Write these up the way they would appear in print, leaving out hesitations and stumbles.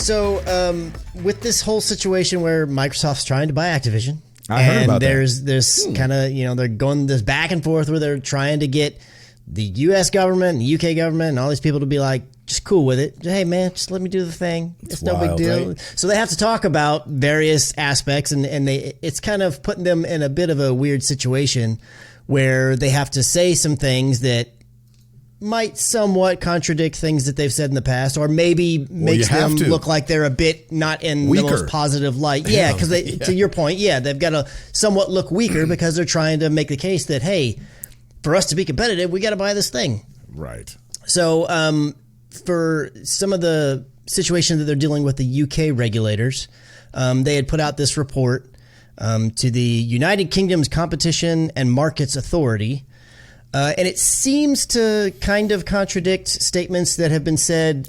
So with this whole situation where Microsoft's trying to buy Activision, I heard about there's kind of, they're going this back and forth where they're trying to get the U.S. government and the U.K. government and all these people to be like, just cool with it. Hey, man, just let me do the thing. It's no big deal. Right? So they have to talk about various aspects, and it's kind of putting them in a bit of a weird situation where they have to say some things that might somewhat contradict things that they've said in the past, or maybe makes them look like they're a bit not in the most positive light. Yeah, because to your point, they've got to somewhat look weaker because they're trying to make the case that, hey, for us to be competitive, we got to buy this thing. Right. So for some of the situation that they're dealing with the UK regulators, they had put out this report to the United Kingdom's Competition and Markets Authority. And it seems to kind of contradict statements that have been said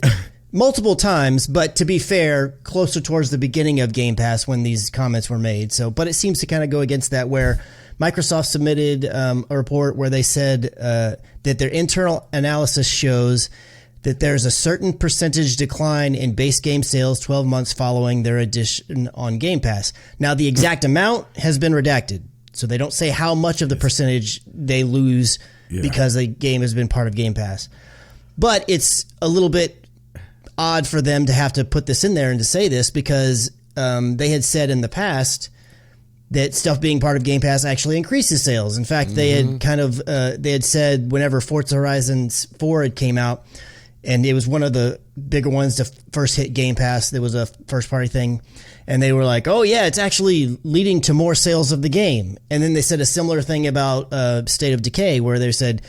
multiple times, but to be fair, closer towards the beginning of Game Pass when these comments were made. But it seems to kind of go against that, where Microsoft submitted a report where they said that their internal analysis shows that there's a certain percentage decline in base game sales 12 months following their addition on Game Pass. Now, the exact amount has been redacted, so they don't say how much of the percentage they lose because the game has been part of Game Pass. But it's a little bit odd for them to have to put this in there and to say this, because they had said in the past that stuff being part of Game Pass actually increases sales. In fact, they had they had said whenever Forza Horizon 4 had came out, and it was one of the bigger ones to first hit Game Pass, there was a first-party thing, and they were like, oh, yeah, it's actually leading to more sales of the game. And then they said a similar thing about State of Decay, where they said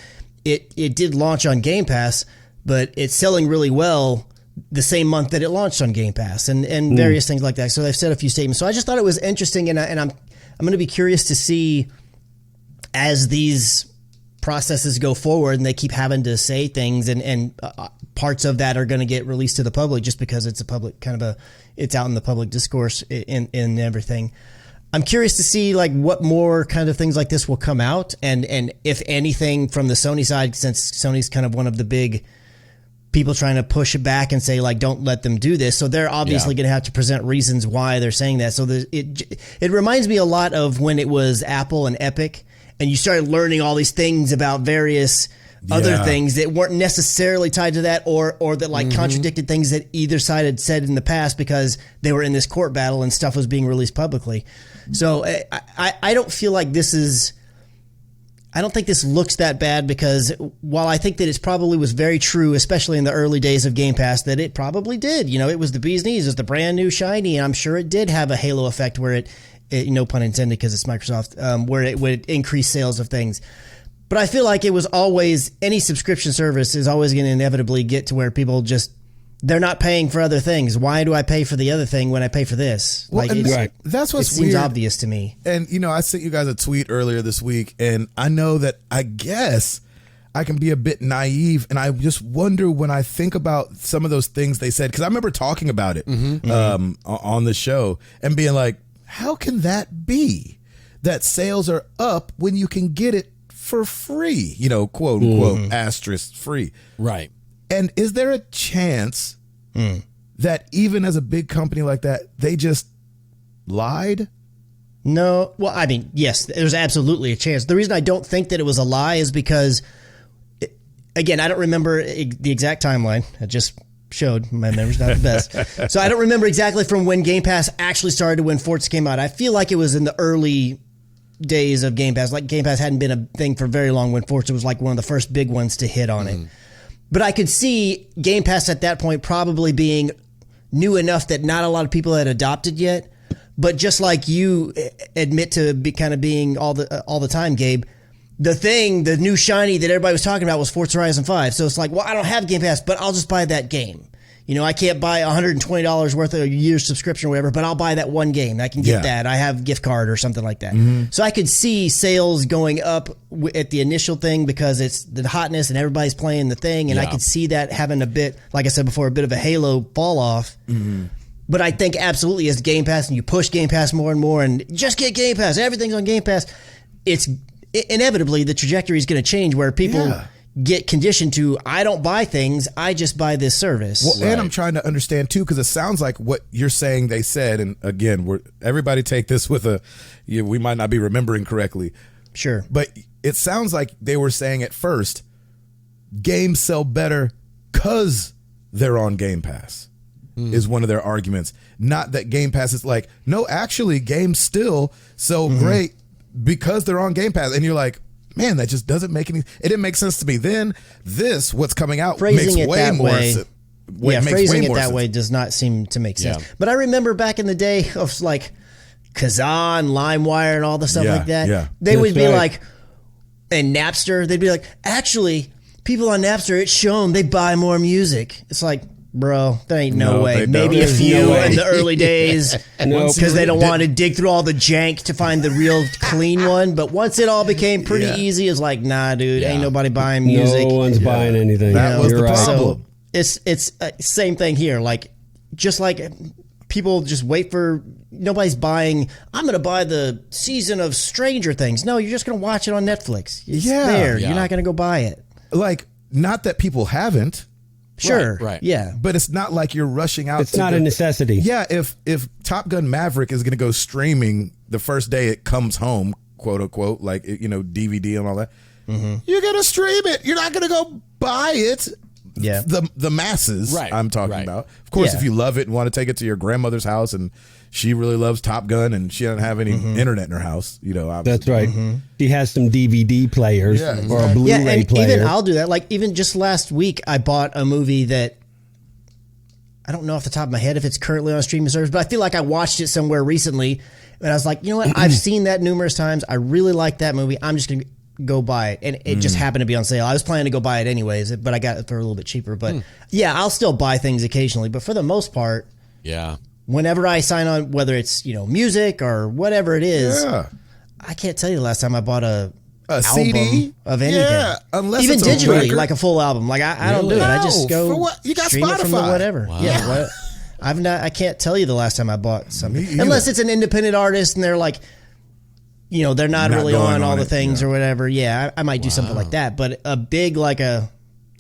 it did launch on Game Pass, but it's selling really well the same month that it launched on Game Pass, and various things like that. So they've said a few statements. So I just thought it was interesting, and I'm going to be curious to see as these processes go forward and they keep having to say things, and parts of that are going to get released to the public just because it's a public it's out in the public discourse in everything. I'm curious to see like what more kind of things like this will come out, and if anything from the Sony side, since Sony's kind of one of the big people trying to push it back and say like, don't let them do this. So they're obviously going to have to present reasons why they're saying that. So it reminds me a lot of when it was Apple and Epic, and you started learning all these things about various other things that weren't necessarily tied to that, or that like contradicted things that either side had said in the past because they were in this court battle and stuff was being released publicly. So I don't feel like I don't think this looks that bad, because while I think that it probably was very true, especially in the early days of Game Pass, that it probably did. It was the bee's knees. It was the brand new shiny, and I'm sure it did have a halo effect where it no pun intended because it's Microsoft, where it would increase sales of things. But I feel like it was always, any subscription service is always going to inevitably get to where people just, they're not paying for other things. Why do I pay for the other thing when I pay for this? Well, that's what's weird. It seems weird. obvious to me. And, I sent you guys a tweet earlier this week, and I know that I guess I can be a bit naive, and I just wonder when I think about some of those things they said, because I remember talking about it on the show and being like, how can that be that sales are up when you can get it for free, quote unquote, asterisk free. Right. And is there a chance that even as a big company like that, they just lied? No. Well, I mean, yes, there's absolutely a chance. The reason I don't think that it was a lie is because, again, I don't remember the exact timeline. I just showed my memory's not the best. So I don't remember exactly from when Game Pass actually started to when Forza came out. I feel like it was in the early days of Game Pass. Like Game Pass hadn't been a thing for very long when Forza was like one of the first big ones to hit on it. But I could see Game Pass at that point probably being new enough that not a lot of people had adopted yet. But just like you admit to be kind of being all the time, Gabe, the new shiny that everybody was talking about was Forza Horizon 5. So it's like, well, I don't have Game Pass, but I'll just buy that game. I can't buy $120 worth of a year's subscription or whatever, but I'll buy that one game. I can get that. I have a gift card or something like that. So I could see sales going up at the initial thing because it's the hotness and everybody's playing the thing. And I could see that having a bit, like I said before, a bit of a halo fall off. But I think absolutely as Game Pass and you push Game Pass more and more and just get Game Pass, everything's on Game Pass, it's inevitably the trajectory is going to change where people... get conditioned to, I don't buy things, I just buy this service. Well, and I'm trying to understand too, because it sounds like what you're saying they said, and again, everybody take this with we might not be remembering correctly. Sure. But it sounds like they were saying at first, games sell better because they're on Game Pass, is one of their arguments. Not that Game Pass is like, no, actually, games still sell great because they're on Game Pass. And you're like, man, that just doesn't make any. It didn't make sense to me then. What's coming out, phrasing makes it way that more way, sense. Phrasing it that way does not seem to make sense. Yeah. But I remember back in the day of like Kazaa and LimeWire and all the stuff like that. Yeah. They would be right. like, and Napster, they'd be like, actually, people on Napster, it's shown they buy more music. It's like, bro, there ain't no way. they don't. Maybe a There's few no way. in the early days Nope. because they don't want to dig through all the jank to find the real clean one. But once it all became pretty Yeah. easy, it's like, nah, dude, Yeah. ain't nobody buying music. No one's buying anything. That was You're the right. problem. So it's same thing here. Like, just like people just wait for, nobody's buying, I'm going to buy the season of Stranger Things. No, you're just going to watch it on Netflix. It's there. Yeah. You're not going to go buy it. Like, not that people haven't, Sure. right. Yeah. but it's not like you're rushing out. It's not a necessity. Yeah, if Top Gun Maverick is going to go streaming the first day it comes home, quote unquote, like, DVD and all that, you're going to stream it. You're not going to go buy it. Yeah. The masses, Right, I'm talking right. about. Of course, Yeah. if you love it and want to take it to your grandmother's house and she really loves Top Gun and she doesn't have any internet in her house, obviously. That's right. She has some DVD players Yeah, or a exactly. Blu-ray Yeah, and player. even I'll do that. Like, even just last week, I bought a movie that I don't know off the top of my head if it's currently on a streaming service, but I feel like I watched it somewhere recently, and I was like, you know what? I've seen that numerous times. I really like that movie. I'm just going to go buy it. And it just happened to be on sale. I was planning to go buy it anyways, but I got it for a little bit cheaper. But yeah, I'll still buy things occasionally. But for the most part, Yeah. whenever I sign on, whether it's, music or whatever it is, Yeah. I can't tell you the last time I bought a album CD of anything. Yeah, unless even it's a digitally, record. like a full album. Like I don't do it. I just No, go for what? You got stream it from the Spotify. whatever. Wow. Yeah, what? I can't tell you the last time I bought something, Me either. unless it's an independent artist and they're like, they're not really going on all on the it, things yeah. or whatever. Yeah, I might do something like that. But a big I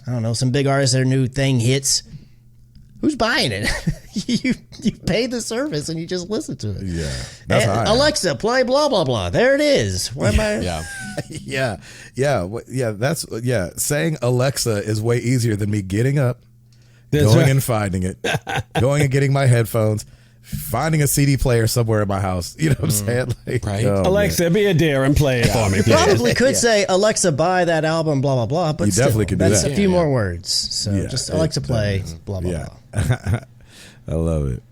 don't know, some big artist, their new thing hits. Who's buying it? you pay the service and you just listen to it. Yeah, that's how I am. Alexa, play blah blah blah. There it is. Why am I? Yeah. yeah. Saying Alexa is way easier than me getting up, That's going right. and finding it, going and getting my headphones, finding a CD player somewhere in my house. You know what I'm saying? Like, Right. oh, Alexa, be a dear and play it for me, You please. probably could say, Alexa, buy that album, blah, blah, blah. But You definitely could do that's that. a few Yeah, more words. So Yeah, just Alexa, play, blah, blah, yeah. blah. I love it.